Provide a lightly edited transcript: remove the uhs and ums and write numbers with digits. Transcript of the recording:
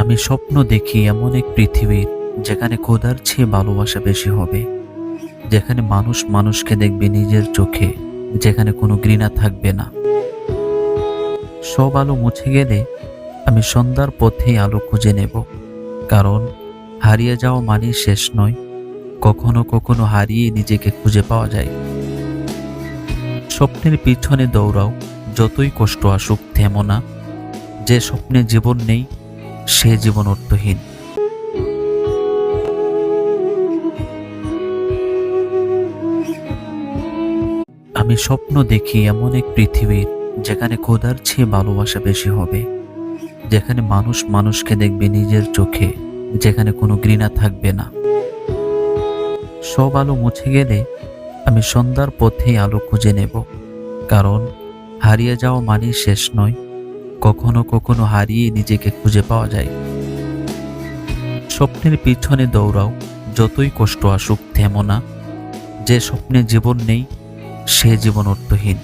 আমি স্বপ্ন দেখি এমন এক পৃথিবীর যেখানে খোদার চেয়ে ভালোবাসা বেশি হবে, যেখানে মানুষ মানুষকে দেখবে নিজের চোখে, যেখানে কোনো ঘৃণা থাকবে না। সব আলো মুছে গেলে আমি সন্ধ্যার পথেই আলো খুঁজে নেব, কারণ হারিয়ে যাওয়া মানে শেষ নয়, কখনো কখনো হারিয়ে নিজেকে খুঁজে পাওয়া যায়। স্বপ্নের পিছনে দৌড়াও, যতই কষ্ট আসুক থেমো না। যে স্বপ্নে জীবন নেই সে জীবন অর্থহীন। আমি স্বপ্ন দেখি এমন এক পৃথিবীর যেখানে খোদার চেয়ে ভালোবাসা বেশি হবে, যেখানে মানুষ মানুষকে দেখবে নিজের চোখে, যেখানে কোনো ঘৃণা থাকবে না। সব আলো মুছে গেলে আমি সন্ধ্যার পথেই আলো খুঁজে নেব, কারণ হারিয়ে যাওয়া মানে শেষ নয়, কখনো কখনো হারিয়ে নিজেকে খুঁজে পাওয়া যায়। স্বপ্নের পিছনে দৌড়াও, যতই কষ্ট আসুক থেমো না। যে স্বপ্নে জীবন নেই সে জীবন অর্থহীন।